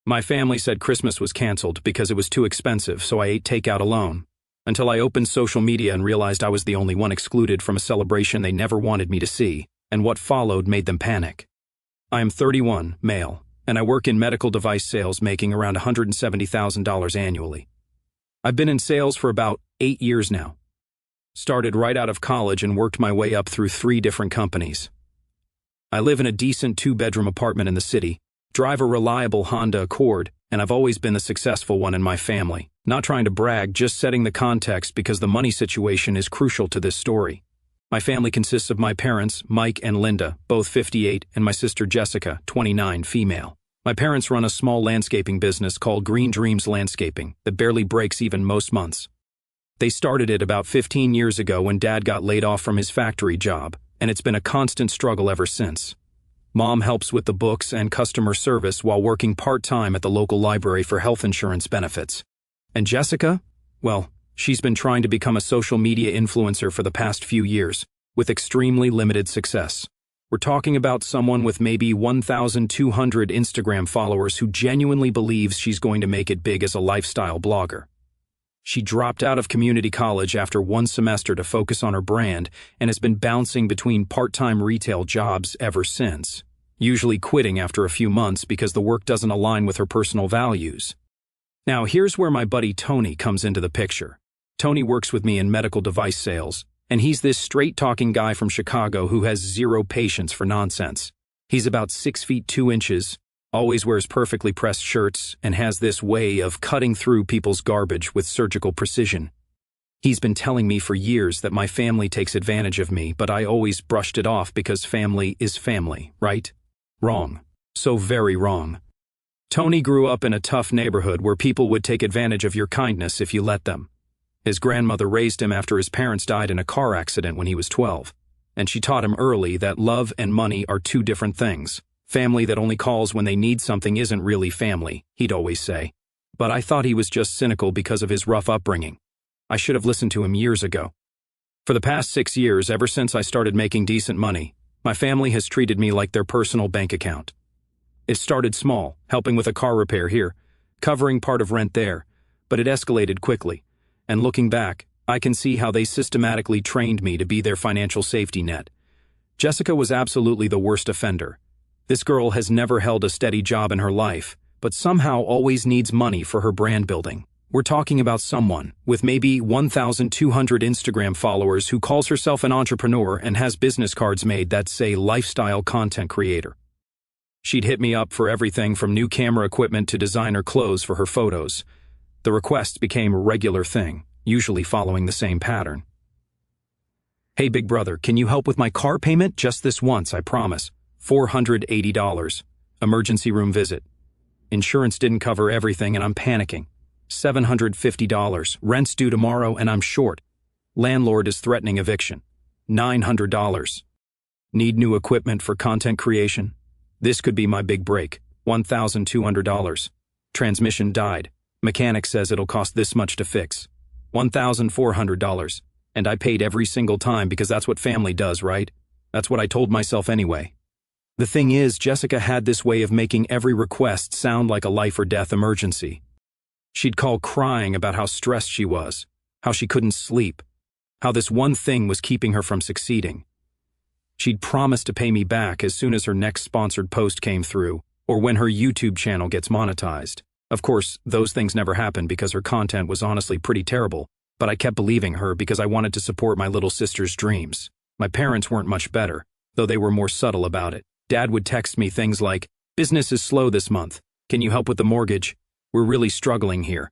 My family said Christmas was canceled because it was too expensive, so I ate takeout alone. Until I opened social media and realized I was the only one excluded from a celebration they never wanted me to see, and what followed made them panic. I am 31, male, and I work in medical device sales making around $170,000 annually. I've been in sales for about 8 years now. Started right out of college and worked my way up through 3 different companies. I live in a decent 2-bedroom apartment in the city, drive a reliable Honda Accord, and I've always been the successful one in my family. Not trying to brag, just setting the context because the money situation is crucial to this story. My family consists of my parents, Mike and Linda, both 58, and my sister Jessica, 29, female. My parents run a small landscaping business called Green Dreams Landscaping that barely breaks even most months. They started it about 15 years ago when Dad got laid off from his factory job, and it's been a constant struggle ever since. Mom helps with the books and customer service while working part-time at the local library for health insurance benefits. And Jessica? Well, she's been trying to become a social media influencer for the past few years, with extremely limited success. We're talking about someone with maybe 1,200 Instagram followers who genuinely believes she's going to make it big as a lifestyle blogger. She dropped out of community college after 1 semester to focus on her brand and has been bouncing between part-time retail jobs ever since, usually quitting after a few months because the work doesn't align with her personal values. Now, here's where my buddy Tony comes into the picture. Tony works with me in medical device sales, and he's this straight-talking guy from Chicago who has zero patience for nonsense. He's about 6 feet 2 inches, always wears perfectly pressed shirts, and has this way of cutting through people's garbage with surgical precision. He's been telling me for years that my family takes advantage of me, but I always brushed it off because family is family, right? Wrong. So very wrong. Tony grew up in a tough neighborhood where people would take advantage of your kindness if you let them. His grandmother raised him after his parents died in a car accident when he was 12, and she taught him early that love and money are 2 different things. Family that only calls when they need something isn't really family, he'd always say. But I thought he was just cynical because of his rough upbringing. I should have listened to him years ago. For the past 6 years, ever since I started making decent money, my family has treated me like their personal bank account. It started small, helping with a car repair here, covering part of rent there, but it escalated quickly. And looking back, I can see how they systematically trained me to be their financial safety net. Jessica was absolutely the worst offender. This girl has never held a steady job in her life, but somehow always needs money for her brand building. We're talking about someone with maybe 1,200 Instagram followers who calls herself an entrepreneur and has business cards made that say lifestyle content creator. She'd hit me up for everything from new camera equipment to designer clothes for her photos. The requests became a regular thing, usually following the same pattern. Hey big brother, can you help with my car payment? Just this once, I promise. $480. Emergency room visit. Insurance didn't cover everything and I'm panicking. $750. Rent's due tomorrow and I'm short. Landlord is threatening eviction. $900. Need new equipment for content creation? This could be my big break. $1,200. Transmission died. Mechanic says it'll cost this much to fix. $1,400. And I paid every single time because that's what family does, right? That's what I told myself anyway. The thing is, Jessica had this way of making every request sound like a life or death emergency. She'd call crying about how stressed she was, how she couldn't sleep, how this one thing was keeping her from succeeding. She'd promise to pay me back as soon as her next sponsored post came through, or when her YouTube channel gets monetized. Of course, those things never happened because her content was honestly pretty terrible, but I kept believing her because I wanted to support my little sister's dreams. My parents weren't much better, though they were more subtle about it. Dad would text me things like, "Business is slow this month. Can you help with the mortgage? We're really struggling here."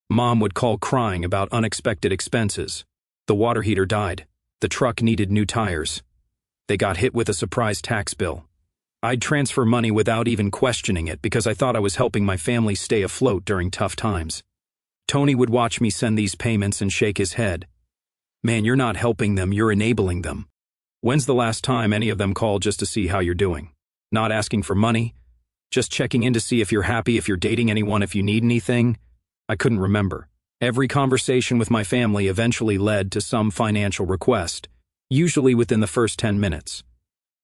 Mom would call crying about unexpected expenses. The water heater died. The truck needed new tires. They got hit with a surprise tax bill. I'd transfer money without even questioning it because I thought I was helping my family stay afloat during tough times. Tony would watch me send these payments and shake his head. "Man, you're not helping them, you're enabling them. When's the last time any of them called just to see how you're doing? Not asking for money? Just checking in to see if you're happy, if you're dating anyone, if you need anything?" I couldn't remember. Every conversation with my family eventually led to some financial request, usually within the first 10 minutes.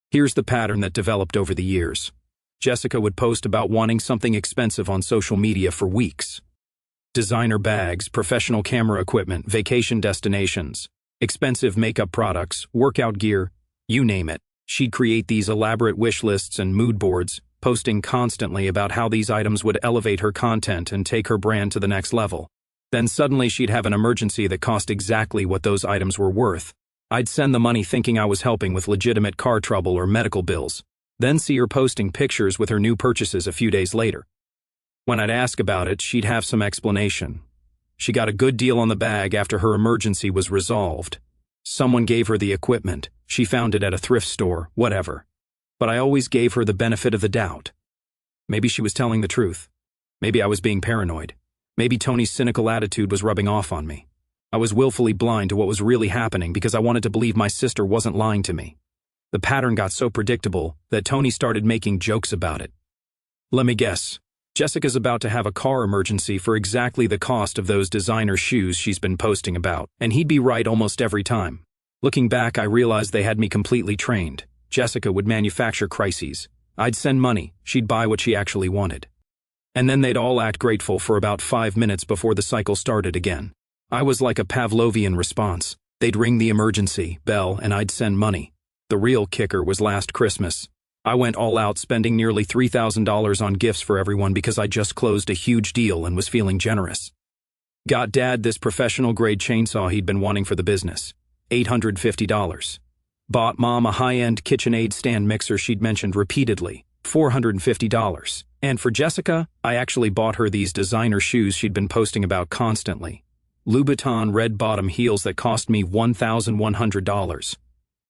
Here's the pattern that developed over the years. Jessica would post about wanting something expensive on social media for weeks. Designer bags, professional camera equipment, vacation destinations, expensive makeup products, workout gear, you name it. She'd create these elaborate wish lists and mood boards, posting constantly about how these items would elevate her content and take her brand to the next level. Then suddenly she'd have an emergency that cost exactly what those items were worth. I'd send the money thinking I was helping with legitimate car trouble or medical bills, then see her posting pictures with her new purchases a few days later. When I'd ask about it, she'd have some explanation. She got a good deal on the bag after her emergency was resolved. Someone gave her the equipment, she found it at a thrift store, whatever. But I always gave her the benefit of the doubt. Maybe she was telling the truth. Maybe I was being paranoid. Maybe Tony's cynical attitude was rubbing off on me. I was willfully blind to what was really happening because I wanted to believe my sister wasn't lying to me. The pattern got so predictable that Tony started making jokes about it. Let me guess. Jessica's about to have a car emergency for exactly the cost of those designer shoes she's been posting about, and he'd be right almost every time. Looking back, I realized they had me completely trained. Jessica would manufacture crises. I'd send money, she'd buy what she actually wanted. And then they'd all act grateful for about 5 minutes before the cycle started again. I was like a Pavlovian response. They'd ring the emergency bell and I'd send money. The real kicker was last Christmas. I went all out, spending nearly $3,000 on gifts for everyone because I just closed a huge deal and was feeling generous. Got Dad this professional-grade chainsaw he'd been wanting for the business, $850. Bought Mom a high-end KitchenAid stand mixer she'd mentioned repeatedly, $450. And for Jessica, I actually bought her these designer shoes she'd been posting about constantly. Louboutin red-bottom heels that cost me $1,100.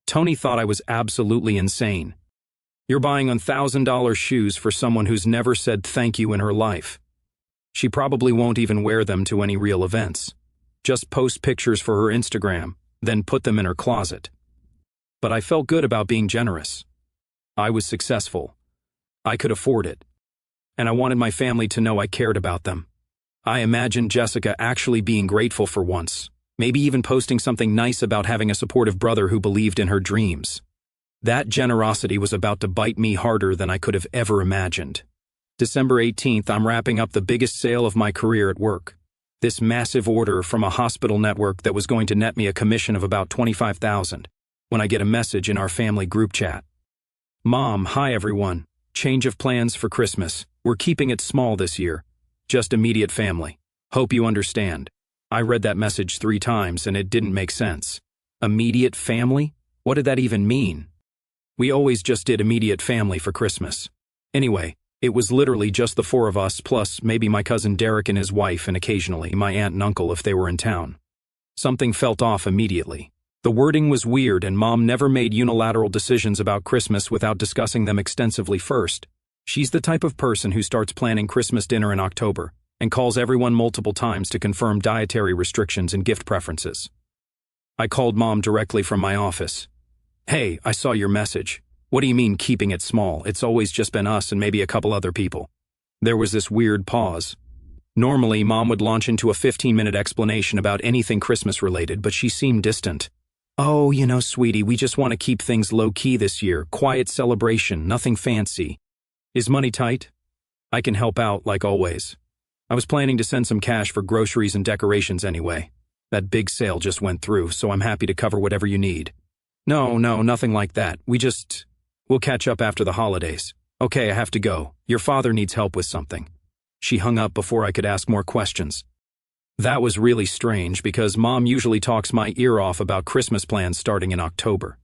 Tony thought I was absolutely insane. You're buying $1,000 shoes for someone who's never said thank you in her life. She probably won't even wear them to any real events. Just post pictures for her Instagram, then put them in her closet. But I felt good about being generous. I was successful. I could afford it. And I wanted my family to know I cared about them. I imagined Jessica actually being grateful for once. Maybe even posting something nice about having a supportive brother who believed in her dreams. That generosity was about to bite me harder than I could have ever imagined. December 18th, I'm wrapping up the biggest sale of my career at work. This massive order from a hospital network that was going to net me a commission of about $25,000, when I get a message in our family group chat. Mom, hi everyone. Change of plans for Christmas. We're keeping it small this year. Just immediate family. Hope you understand. I read that message 3 times and it didn't make sense. Immediate family? What did that even mean? We always just did immediate family for Christmas. Anyway, it was literally just the 4 of us, plus maybe my cousin Derek and his wife and occasionally my aunt and uncle if they were in town. Something felt off immediately. The wording was weird and Mom never made unilateral decisions about Christmas without discussing them extensively first. She's the type of person who starts planning Christmas dinner in October and calls everyone multiple times to confirm dietary restrictions and gift preferences. I called Mom directly from my office. Hey, I saw your message. What do you mean keeping it small? It's always just been us and maybe a couple other people. There was this weird pause. Normally, Mom would launch into a 15-minute explanation about anything Christmas-related, but she seemed distant. Oh, sweetie, we just want to keep things low-key this year. Quiet celebration, nothing fancy. Is money tight? I can help out, like always. I was planning to send some cash for groceries and decorations anyway. That big sale just went through, so I'm happy to cover whatever you need. No, nothing like that. We'll catch up after the holidays. Okay, I have to go. Your father needs help with something. She hung up before I could ask more questions. That was really strange because Mom usually talks my ear off about Christmas plans starting in October.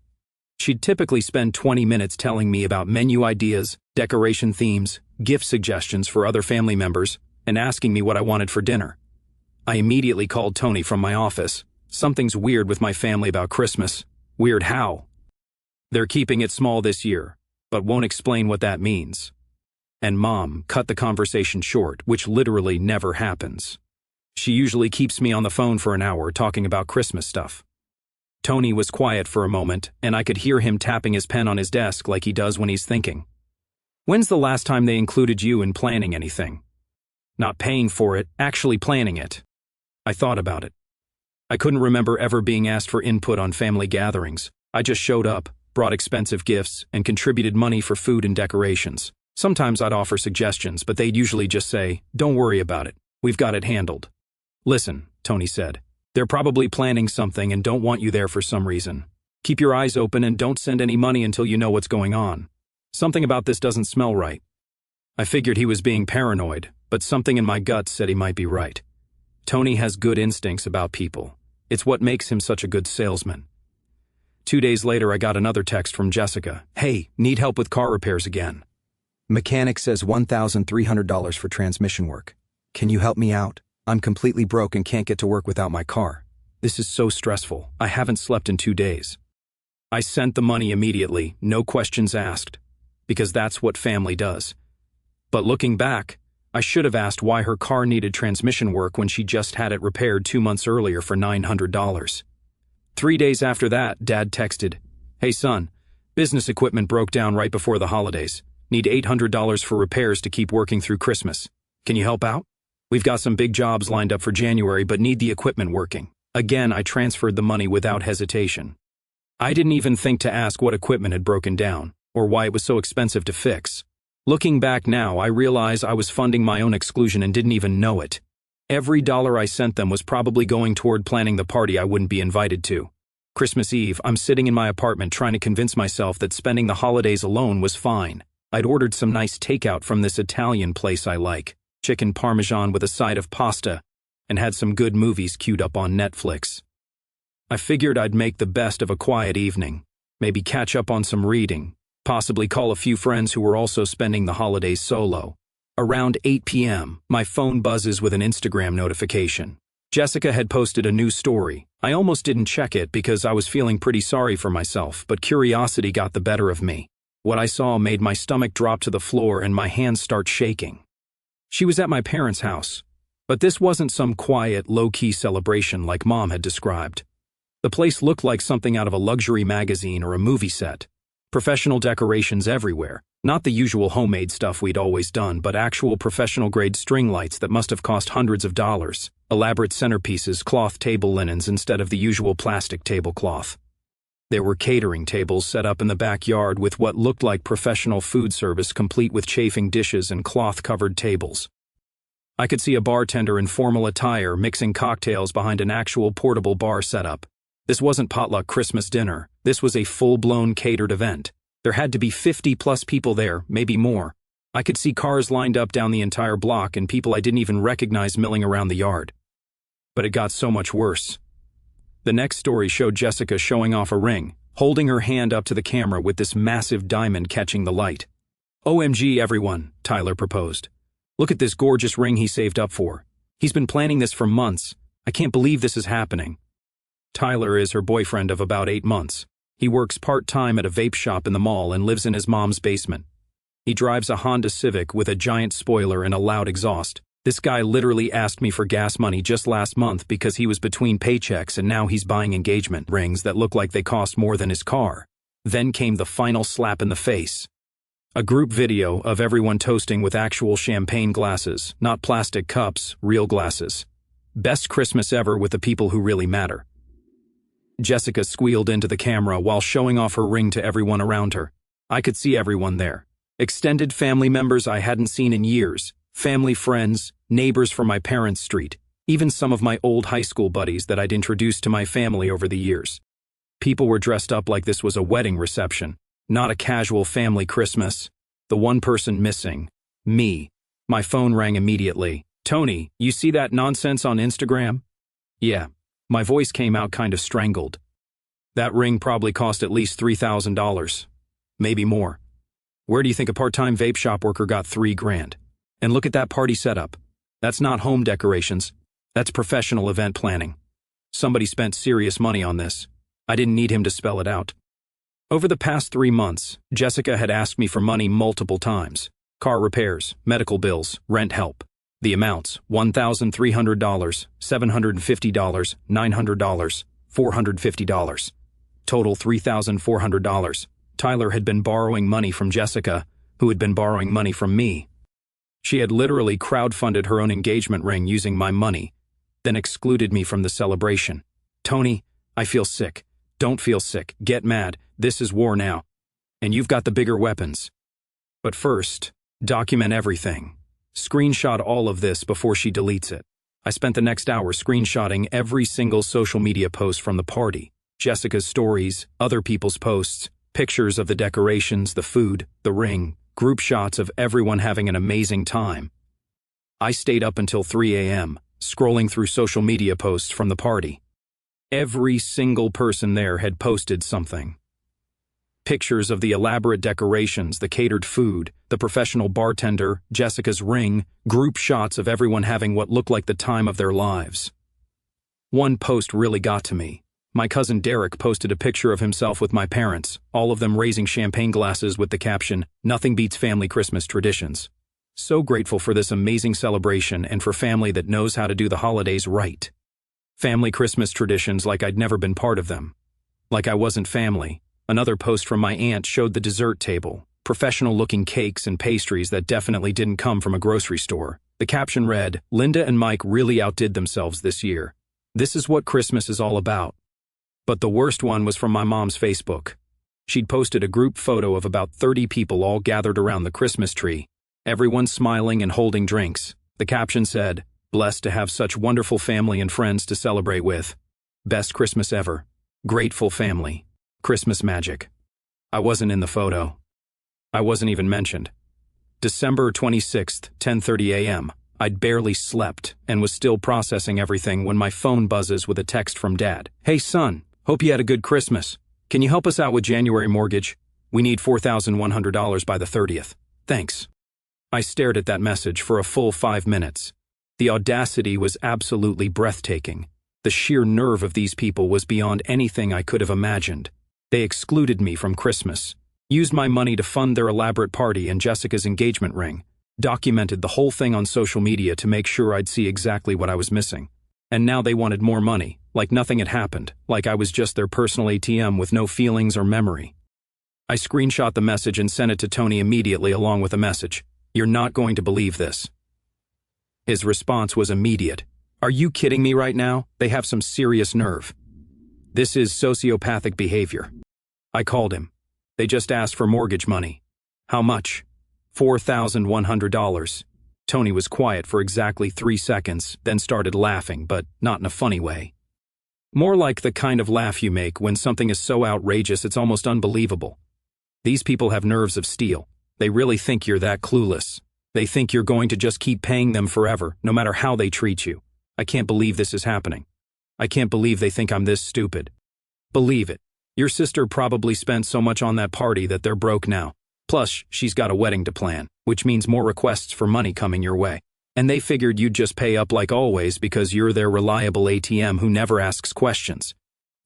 She'd typically spend 20 minutes telling me about menu ideas, decoration themes, gift suggestions for other family members, and asking me what I wanted for dinner. I immediately called Tony from my office. Something's weird with my family about Christmas. Weird how? They're keeping it small this year, but won't explain what that means. And Mom cut the conversation short, which literally never happens. She usually keeps me on the phone for an hour talking about Christmas stuff. Tony was quiet for a moment, and I could hear him tapping his pen on his desk like he does when he's thinking. When's the last time they included you in planning anything? Not paying for it, actually planning it. I thought about it. I couldn't remember ever being asked for input on family gatherings. I just showed up, brought expensive gifts, and contributed money for food and decorations. Sometimes I'd offer suggestions, but they'd usually just say, "Don't worry about it. We've got it handled." "Listen," Tony said. "They're probably planning something and don't want you there for some reason. Keep your eyes open and don't send any money until you know what's going on. Something about this doesn't smell right." I figured he was being paranoid, but something in my gut said he might be right. Tony has good instincts about people. It's what makes him such a good salesman. 2 days later, I got another text from Jessica. "Hey, need help with car repairs again. Mechanic says $1,300 for transmission work. Can you help me out? I'm completely broke and can't get to work without my car. This is so stressful. I haven't slept in 2 days." I sent the money immediately, no questions asked, because that's what family does. But looking back, I should have asked why her car needed transmission work when she just had it repaired 2 months earlier for $900. 3 days after that, Dad texted, "Hey son, business equipment broke down right before the holidays. Need $800 for repairs to keep working through Christmas. Can you help out? We've got some big jobs lined up for January but need the equipment working." Again, I transferred the money without hesitation. I didn't even think to ask what equipment had broken down, or why it was so expensive to fix. Looking back now, I realize I was funding my own exclusion and didn't even know it. Every dollar I sent them was probably going toward planning the party I wouldn't be invited to. Christmas Eve, I'm sitting in my apartment trying to convince myself that spending the holidays alone was fine. I'd ordered some nice takeout from this Italian place I like, chicken parmesan with a side of pasta, and had some good movies queued up on Netflix. I figured I'd make the best of a quiet evening, maybe catch up on some reading, possibly call a few friends who were also spending the holidays solo. Around 8 p.m., my phone buzzes with an Instagram notification. Jessica had posted a new story. I almost didn't check it because I was feeling pretty sorry for myself, but curiosity got the better of me. What I saw made my stomach drop to the floor and my hands start shaking. She was at my parents' house, but this wasn't some quiet, low-key celebration like Mom had described. The place looked like something out of a luxury magazine or a movie set. Professional decorations everywhere, not the usual homemade stuff we'd always done, but actual professional-grade string lights that must have cost hundreds of dollars, elaborate centerpieces, cloth table linens instead of the usual plastic tablecloth. There were catering tables set up in the backyard with what looked like professional food service, complete with chafing dishes and cloth-covered tables. I could see a bartender in formal attire mixing cocktails behind an actual portable bar setup. This wasn't potluck Christmas dinner. This was a full-blown catered event. There had to be 50-plus people there, maybe more. I could see cars lined up down the entire block and people I didn't even recognize milling around the yard. But it got so much worse. The next story showed Jessica showing off a ring, holding her hand up to the camera with this massive diamond catching the light. "OMG, everyone," Tyler proposed. "Look at this gorgeous ring he saved up for. He's been planning this for months. I can't believe this is happening." Tyler is her boyfriend of about 8 months. He works part-time at a vape shop in the mall and lives in his mom's basement. He drives a Honda Civic with a giant spoiler and a loud exhaust. This guy literally asked me for gas money just last month because he was between paychecks and now he's buying engagement rings that look like they cost more than his car. Then came the final slap in the face. A group video of everyone toasting with actual champagne glasses, not plastic cups, real glasses. Best Christmas ever with the people who really matter. Jessica squealed into the camera while showing off her ring to everyone around her. I could see everyone there. Extended family members I hadn't seen in years, family friends, neighbors from my parents' street, even some of my old high school buddies that I'd introduced to my family over the years. People were dressed up like this was a wedding reception, not a casual family Christmas. The one person missing, me. My phone rang immediately. "Tony, you see that nonsense on Instagram?" "Yeah." My voice came out kind of strangled. "That ring probably cost at least $3,000. Maybe more. Where do you think a part-time vape shop worker got $3,000? And look at that party setup. That's not home decorations. That's professional event planning. Somebody spent serious money on this. I didn't need him to spell it out." Over the past 3 months, Jessica had asked me for money multiple times. Car repairs, medical bills, rent help. The amounts, $1,300, $750, $900, $450. Total $3,400. Tyler had been borrowing money from Jessica, who had been borrowing money from me. She had literally crowdfunded her own engagement ring using my money, then excluded me from the celebration. "Tony, I feel sick." "Don't feel sick. Get mad. This is war now. And you've got the bigger weapons." But first, Document everything. Screenshot all of this before she deletes it. I spent the next hour screenshotting every single social media post from the party. Jessica's stories, other people's posts, pictures of the decorations, the food, the ring, group shots of everyone having an amazing time. I stayed up until 3 a.m., scrolling through social media posts from the party. Every single person there had posted something. Pictures of the elaborate decorations, the catered food, the professional bartender, Jessica's ring, group shots of everyone having what looked like the time of their lives. One post really got to me. My cousin Derek posted a picture of himself with my parents, all of them raising champagne glasses with the caption, "Nothing beats family Christmas traditions." So grateful for this amazing celebration and for family that knows how to do the holidays right. Family Christmas traditions like I'd never been part of them. Like I wasn't family. Another post from my aunt showed the dessert table, professional-looking cakes and pastries that definitely didn't come from a grocery store. The caption read, "Linda and Mike really outdid themselves this year. This is what Christmas is all about." But the worst one was from my mom's Facebook. She'd posted a group photo of about 30 people all gathered around the Christmas tree, everyone smiling and holding drinks. The caption said, "Blessed to have such wonderful family and friends to celebrate with. Best Christmas ever. Grateful family. Christmas magic." I wasn't in the photo. I wasn't even mentioned. December 26th, 10:30 a.m. I'd barely slept and was still processing everything when my phone buzzes with a text from Dad. "Hey son, hope you had a good Christmas. Can you help us out with January mortgage? We need $4,100 by the 30th. Thanks." I stared at that message for a full 5 minutes. The audacity was absolutely breathtaking. The sheer nerve of these people was beyond anything I could have imagined. They excluded me from Christmas, used my money to fund their elaborate party and Jessica's engagement ring, documented the whole thing on social media to make sure I'd see exactly what I was missing. And now they wanted more money, like nothing had happened, like I was just their personal ATM with no feelings or memory. I screenshot the message and sent it to Tony immediately along with a message. "You're not going to believe this." His response was immediate. "Are you kidding me right now? They have some serious nerve. This is sociopathic behavior." I called him. "They just asked for mortgage money." "How much?" $4,100. Tony was quiet for exactly 3 seconds, then started laughing, but not in a funny way. More like the kind of laugh you make when something is so outrageous it's almost unbelievable. These people have nerves of steel. They really think you're that clueless. They think you're going to just keep paying them forever, no matter how they treat you. I can't believe this is happening. I can't believe they think I'm this stupid. Believe it. Your sister probably spent so much on that party that they're broke now. Plus, she's got a wedding to plan, which means more requests for money coming your way. And they figured you'd just pay up like always because you're their reliable ATM who never asks questions.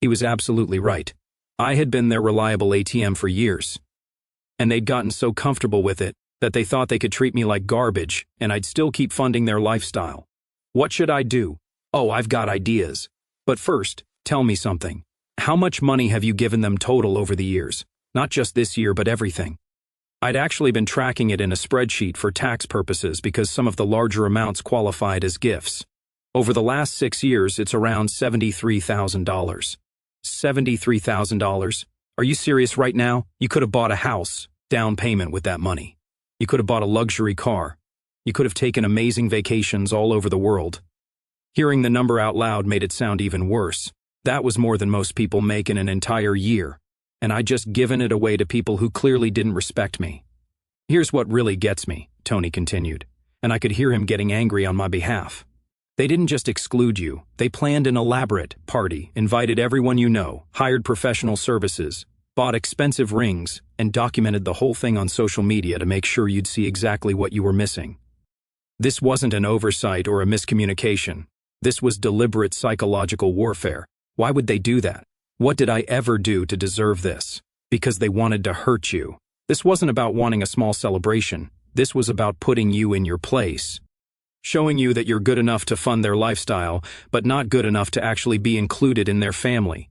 He was absolutely right. I had been their reliable ATM for years. And they'd gotten so comfortable with it that they thought they could treat me like garbage and I'd still keep funding their lifestyle. What should I do? Oh, I've got ideas. But first, tell me something. How much money have you given them total over the years? Not just this year, but everything. I'd actually been tracking it in a spreadsheet for tax purposes because some of the larger amounts qualified as gifts. Over the last 6 years, it's around $73,000. $73,000? Are you serious right now? You could have bought a house, down payment with that money. You could have bought a luxury car. You could have taken amazing vacations all over the world. Hearing the number out loud made it sound even worse. That was more than most people make in an entire year. And I'd just given it away to people who clearly didn't respect me. "Here's what really gets me," Tony continued, and I could hear him getting angry on my behalf. "They didn't just exclude you. They planned an elaborate party, invited everyone you know, hired professional services, bought expensive rings, and documented the whole thing on social media to make sure you'd see exactly what you were missing. This wasn't an oversight or a miscommunication. This was deliberate psychological warfare. Why would they do that? What did I ever do to deserve this? Because they wanted to hurt you. This wasn't about wanting a small celebration. This was about putting you in your place. Showing you that you're good enough to fund their lifestyle, but not good enough to actually be included in their family.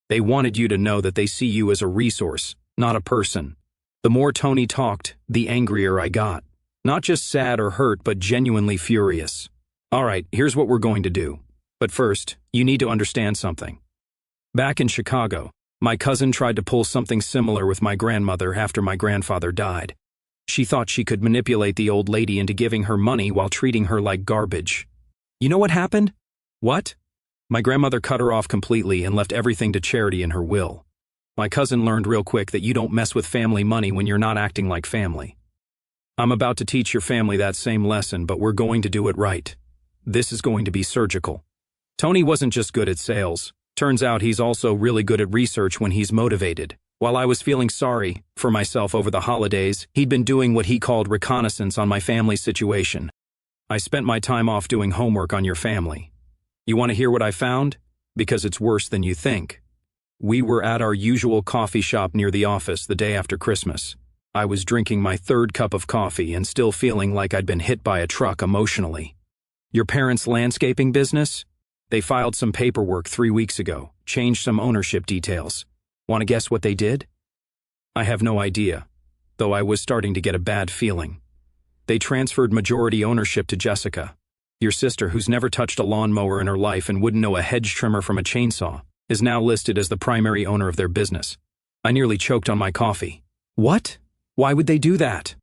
They wanted you to know that they see you as a resource, not a person." The more Tony talked, the angrier I got. Not just sad or hurt, but genuinely furious. "All right, here's what we're going to do. But first, you need to understand something. Back in Chicago, my cousin tried to pull something similar with my grandmother after my grandfather died. She thought she could manipulate the old lady into giving her money while treating her like garbage. You know what happened? What? My grandmother cut her off completely and left everything to charity in her will. My cousin learned real quick that you don't mess with family money when you're not acting like family. I'm about to teach your family that same lesson, but we're going to do it right. This is going to be surgical. Tony wasn't just good at sales. Turns out he's also really good at research when he's motivated. While I was feeling sorry for myself over the holidays, he'd been doing what he called reconnaissance on my family's situation. I spent my time off doing homework on your family. You want to hear what I found? Because it's worse than you think. We were at our usual coffee shop near the office the day after Christmas. I was drinking my third cup of coffee and still feeling like I'd been hit by a truck emotionally. Your parents' landscaping business? They filed some paperwork 3 weeks ago, changed some ownership details. Want to guess what they did? I have no idea, though I was starting to get a bad feeling. They transferred majority ownership to Jessica. Your sister, who's never touched a lawnmower in her life and wouldn't know a hedge trimmer from a chainsaw, is now listed as the primary owner of their business. I nearly choked on my coffee. What? Why would they do that?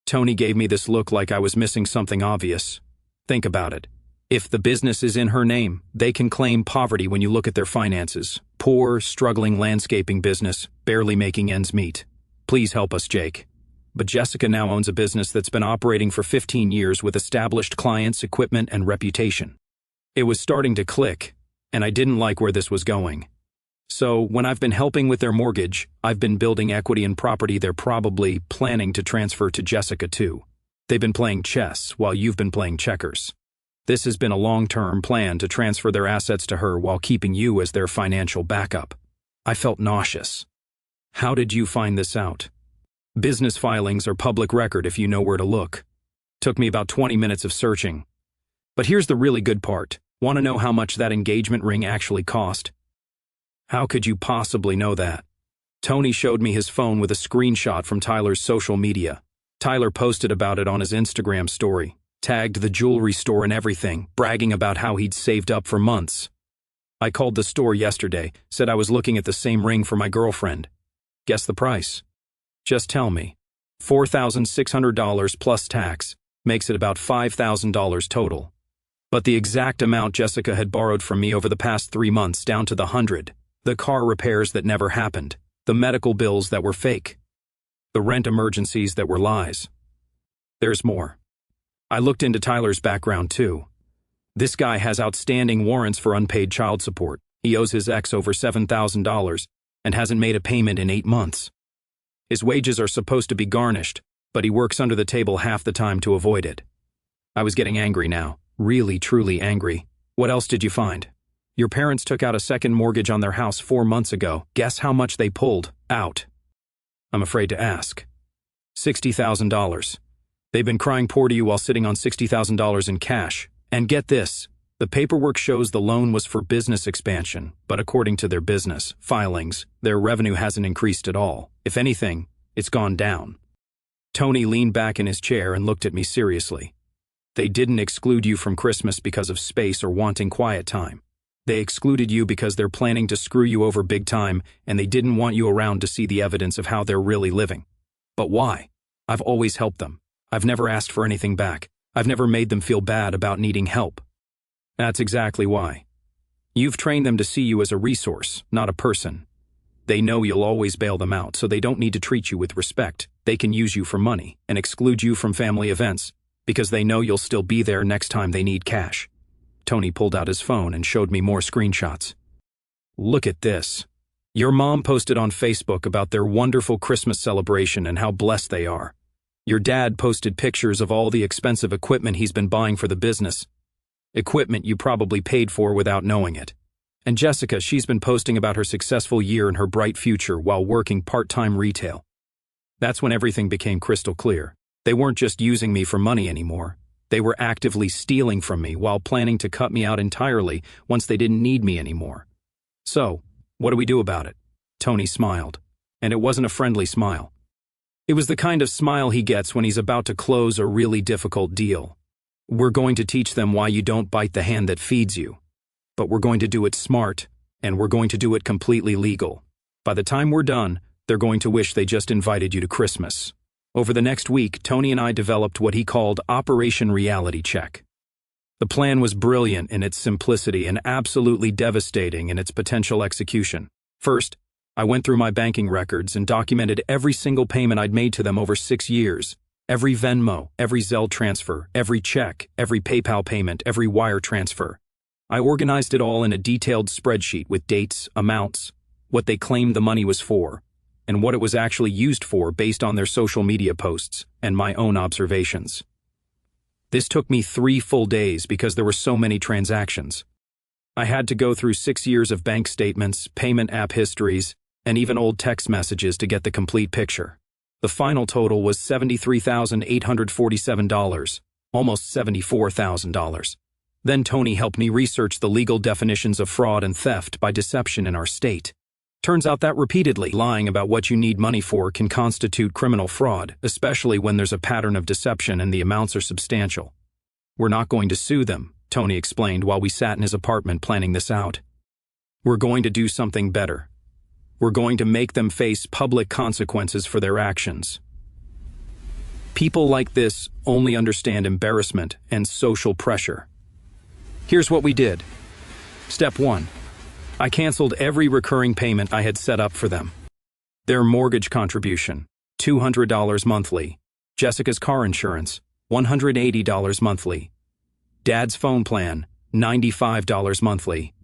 Tony gave me this look like I was missing something obvious. Think about it. If the business is in her name, they can claim poverty when you look at their finances. Poor, struggling landscaping business, barely making ends meet. Please help us, Jake. But Jessica now owns a business that's been operating for 15 years with established clients, equipment, and reputation. It was starting to click, and I didn't like where this was going. So, when I've been helping with their mortgage, I've been building equity in property they're probably planning to transfer to Jessica too. They've been playing chess while you've been playing checkers. This has been a long-term plan to transfer their assets to her while keeping you as their financial backup. I felt nauseous. How did you find this out? Business filings are public record if you know where to look. Took me about 20 minutes of searching. But here's the really good part. Want to know how much that engagement ring actually cost? How could you possibly know that? Tony showed me his phone with a screenshot from Tyler's social media. Tyler posted about it on his Instagram story, tagged the jewelry store and everything, bragging about how he'd saved up for months. I called the store yesterday, said I was looking at the same ring for my girlfriend. Guess the price. Just tell me. $4,600 plus tax makes it about $5,000 total. But the exact amount Jessica had borrowed from me over the past 3 months down to the 100. The car repairs that never happened. The medical bills that were fake. The rent emergencies that were lies. There's more. I looked into Tyler's background too. This guy has outstanding warrants for unpaid child support. He owes his ex over $7,000 and hasn't made a payment in 8 months. His wages are supposed to be garnished, but he works under the table half the time to avoid it. I was getting angry now. Really, truly angry. What else did you find? Your parents took out a second mortgage on their house 4 months ago. Guess how much they pulled out? I'm afraid to ask. $60,000. They've been crying poor to you while sitting on $60,000 in cash. And get this, the paperwork shows the loan was for business expansion, but according to their business filings, their revenue hasn't increased at all. If anything, it's gone down. Tony leaned back in his chair and looked at me seriously. They didn't exclude you from Christmas because of space or wanting quiet time. They excluded you because they're planning to screw you over big time, and they didn't want you around to see the evidence of how they're really living. But why? I've always helped them. I've never asked for anything back. I've never made them feel bad about needing help. That's exactly why. You've trained them to see you as a resource, not a person. They know you'll always bail them out, so they don't need to treat you with respect. They can use you for money and exclude you from family events because they know you'll still be there next time they need cash. Tony pulled out his phone and showed me more screenshots. Look at this. Your mom posted on Facebook about their wonderful Christmas celebration and how blessed they are. Your dad posted pictures of all the expensive equipment he's been buying for the business. Equipment you probably paid for without knowing it. And Jessica, she's been posting about her successful year and her bright future while working part-time retail. That's when everything became crystal clear. They weren't just using me for money anymore. They were actively stealing from me while planning to cut me out entirely once they didn't need me anymore. So, what do we do about it? Tony smiled. And it wasn't a friendly smile. It was the kind of smile he gets when he's about to close a really difficult deal. We're going to teach them why you don't bite the hand that feeds you. But we're going to do it smart, and we're going to do it completely legal. By the time we're done, they're going to wish they just invited you to Christmas. Over the next week, Tony and I developed what he called Operation Reality Check. The plan was brilliant in its simplicity and absolutely devastating in its potential execution. First, I went through my banking records and documented every single payment I'd made to them over 6 years. Every Venmo, every Zelle transfer, every check, every PayPal payment, every wire transfer. I organized it all in a detailed spreadsheet with dates, amounts, what they claimed the money was for, and what it was actually used for based on their social media posts and my own observations. This took me 3 full days because there were so many transactions. I had to go through 6 years of bank statements, payment app histories, and even old text messages to get the complete picture. The final total was $73,847, almost $74,000. Then Tony helped me research the legal definitions of fraud and theft by deception in our state. Turns out that repeatedly lying about what you need money for can constitute criminal fraud, especially when there's a pattern of deception and the amounts are substantial. We're not going to sue them, Tony explained while we sat in his apartment planning this out. We're going to do something better. We're going to make them face public consequences for their actions. People like this only understand embarrassment and social pressure. Here's what we did. Step 1. I canceled every recurring payment I had set up for them. Their mortgage contribution, $200 monthly. Jessica's car insurance, $180 monthly. Dad's phone plan, $95 monthly.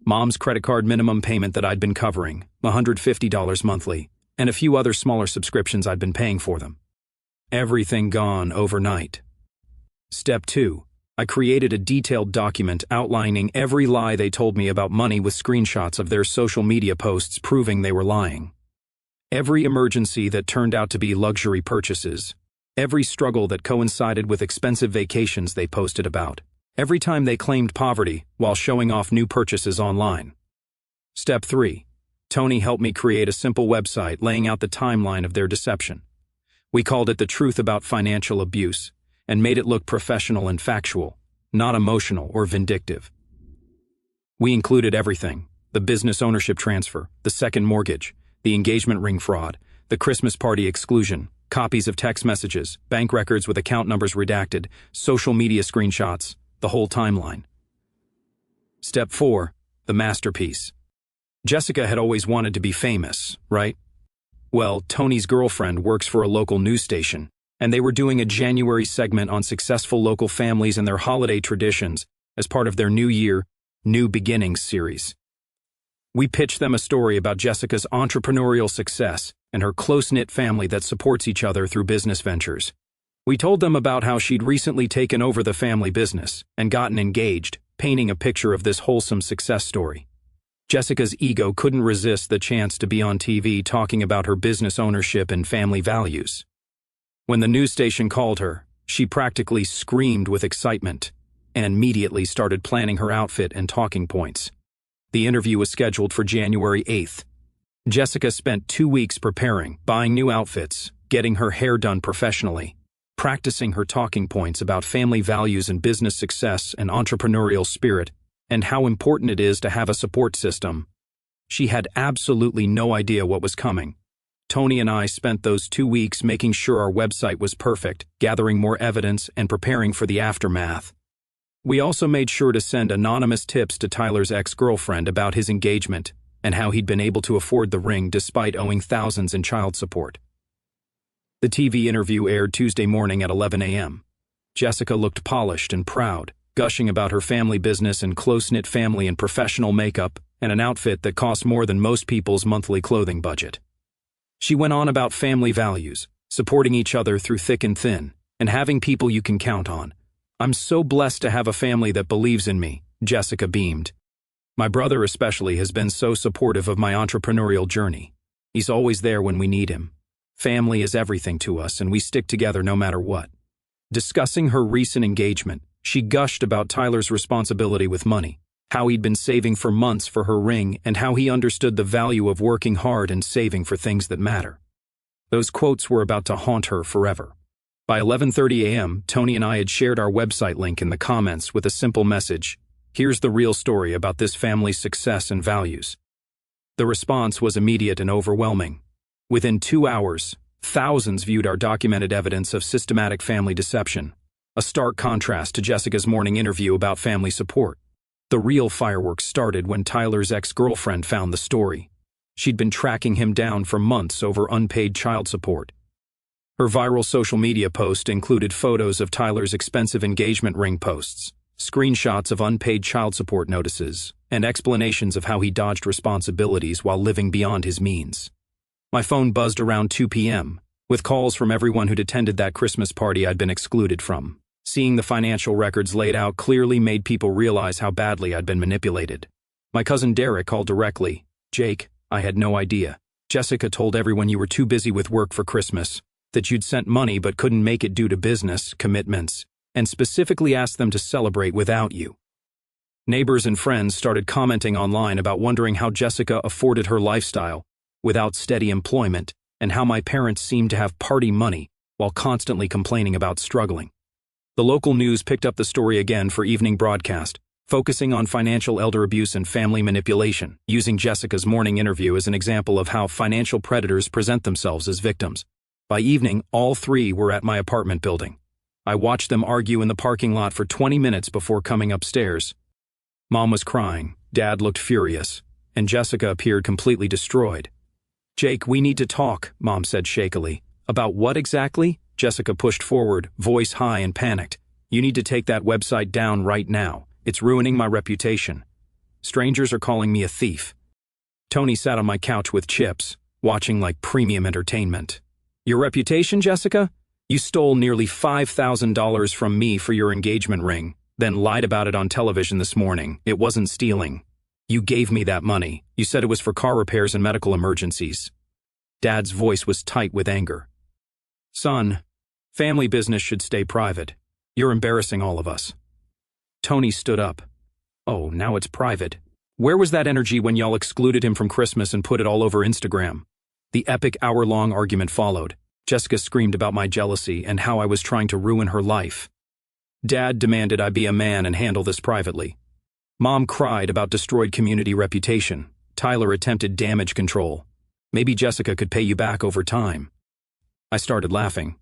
Mom's credit card minimum payment that I'd been covering, $150 monthly, and a few other smaller subscriptions I'd been paying for them. Everything gone overnight. Step 2. I created a detailed document outlining every lie they told me about money with screenshots of their social media posts proving they were lying. Every emergency that turned out to be luxury purchases. Every struggle that coincided with expensive vacations they posted about. Every time they claimed poverty while showing off new purchases online. Step 3. Tony helped me create a simple website laying out the timeline of their deception. We called it The Truth About Financial Abuse, and made it look professional and factual, not emotional or vindictive. We included everything: the business ownership transfer, the second mortgage, the engagement ring fraud, the Christmas party exclusion, copies of text messages, bank records with account numbers redacted, social media screenshots, the whole timeline. Step 4. The masterpiece. Jessica had always wanted to be famous, right? Well, Tony's girlfriend works for a local news station, and they were doing a January segment on successful local families and their holiday traditions as part of their New Year, New Beginnings series. We pitched them a story about Jessica's entrepreneurial success and her close-knit family that supports each other through business ventures. We told them about how she'd recently taken over the family business and gotten engaged, painting a picture of this wholesome success story. Jessica's ego couldn't resist the chance to be on TV talking about her business ownership and family values. When the news station called her, she practically screamed with excitement and immediately started planning her outfit and talking points. The interview was scheduled for January 8th. Jessica spent 2 weeks preparing, buying new outfits, getting her hair done professionally, practicing her talking points about family values and business success and entrepreneurial spirit, and how important it is to have a support system. She had absolutely no idea what was coming. Tony and I spent those 2 weeks making sure our website was perfect, gathering more evidence, and preparing for the aftermath. We also made sure to send anonymous tips to Tyler's ex-girlfriend about his engagement and how he'd been able to afford the ring despite owing thousands in child support. The TV interview aired Tuesday morning at 11 a.m. Jessica looked polished and proud, gushing about her family business and close-knit family in professional makeup and an outfit that cost more than most people's monthly clothing budget. She went on about family values, supporting each other through thick and thin, and having people you can count on. "I'm so blessed to have a family that believes in me," Jessica beamed. "My brother especially has been so supportive of my entrepreneurial journey. He's always there when we need him. Family is everything to us, and we stick together no matter what." Discussing her recent engagement, she gushed about Tyler's responsibility with money, how he'd been saving for months for her ring, and how he understood the value of working hard and saving for things that matter. Those quotes were about to haunt her forever. By 11:30 a.m., Tony and I had shared our website link in the comments with a simple message: "Here's the real story about this family's success and values." The response was immediate and overwhelming. Within 2 hours, Thousands viewed our documented evidence of systematic family deception, a stark contrast to Jessica's morning interview about family support. The real fireworks started when Tyler's ex-girlfriend found the story. She'd been tracking him down for months over unpaid child support. Her viral social media post included photos of Tyler's expensive engagement ring posts, screenshots of unpaid child support notices, and explanations of how he dodged responsibilities while living beyond his means. My phone buzzed around 2 p.m., with calls from everyone who'd attended that Christmas party I'd been excluded from. Seeing the financial records laid out clearly made people realize how badly I'd been manipulated. My cousin Derek called directly. "Jake, I had no idea. Jessica told everyone you were too busy with work for Christmas, that you'd sent money but couldn't make it due to business commitments, and specifically asked them to celebrate without you." Neighbors and friends started commenting online about wondering how Jessica afforded her lifestyle without steady employment, and how my parents seemed to have party money while constantly complaining about struggling. The local news picked up the story again for evening broadcast, focusing on financial elder abuse and family manipulation, using Jessica's morning interview as an example of how financial predators present themselves as victims. By evening, all three were at my apartment building. I watched them argue in the parking lot for 20 minutes before coming upstairs. Mom was crying, Dad looked furious, and Jessica appeared completely destroyed. "Jake, we need to talk," Mom said shakily. "About what exactly?" Jessica pushed forward, voice high and panicked. "You need to take that website down right now. It's ruining my reputation. Strangers are calling me a thief." Tony sat on my couch with chips, watching like premium entertainment. "Your reputation, Jessica? You stole nearly $5,000 from me for your engagement ring, then lied about it on television this morning. It wasn't stealing. You gave me that money. You said it was for car repairs and medical emergencies." Dad's voice was tight with anger. "Son, family business should stay private. You're embarrassing all of us." Tony stood up. "Oh, now it's private. Where was that energy when y'all excluded him from Christmas and put it all over Instagram?" The epic hour-long argument followed. Jessica screamed about my jealousy and how I was trying to ruin her life. Dad demanded I be a man and handle this privately. Mom cried about destroyed community reputation. Tyler attempted damage control. Maybe Jessica could pay you back over time. I started laughing.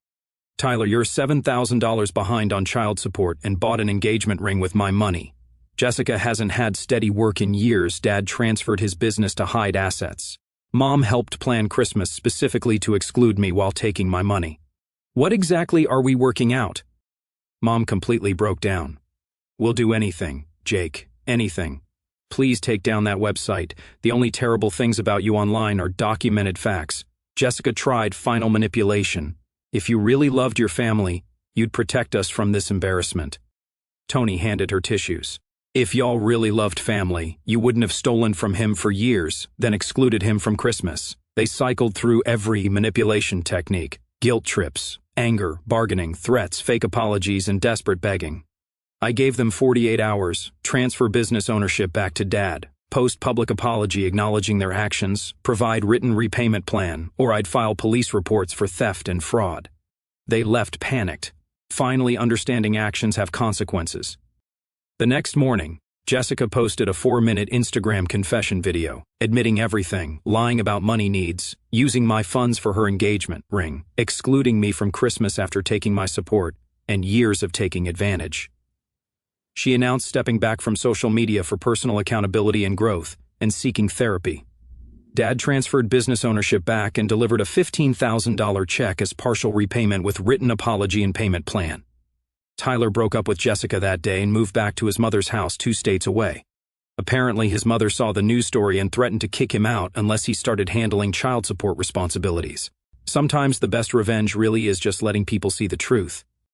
"Tyler, you're $7,000 behind on child support and bought an engagement ring with my money. Jessica hasn't had steady work in years. Dad transferred his business to hide assets. Mom helped plan Christmas specifically to exclude me while taking my money. What exactly are we working out?" Mom completely broke down. "We'll do anything, Jake. Anything. Please take down that website. The only terrible things about you online are documented facts. Jessica tried final manipulation. If you really loved your family, you'd protect us from this embarrassment." Tony handed her tissues. "If y'all really loved family, you wouldn't have stolen from him for years, then excluded him from Christmas." They cycled through every manipulation technique: guilt trips, anger, bargaining, threats, fake apologies, and desperate begging. I gave them 48 hours, transfer business ownership back to Dad, post public apology acknowledging their actions, provide written repayment plan, or I'd file police reports for theft and fraud. They left panicked, finally understanding actions have consequences. The next morning, Jessica posted a 4-minute Instagram confession video, admitting everything, lying about money needs, using my funds for her engagement ring, excluding me from Christmas after taking my support, and years of taking advantage. She announced stepping back from social media for personal accountability and growth, and seeking therapy. Dad transferred business ownership back and delivered a $15,000 check as partial repayment with written apology and payment plan. Tyler broke up with Jessica that day and moved back to his mother's house 2 states away. Apparently, his mother saw the news story and threatened to kick him out unless he started handling child support responsibilities. Sometimes the best revenge really is just letting people see the truth.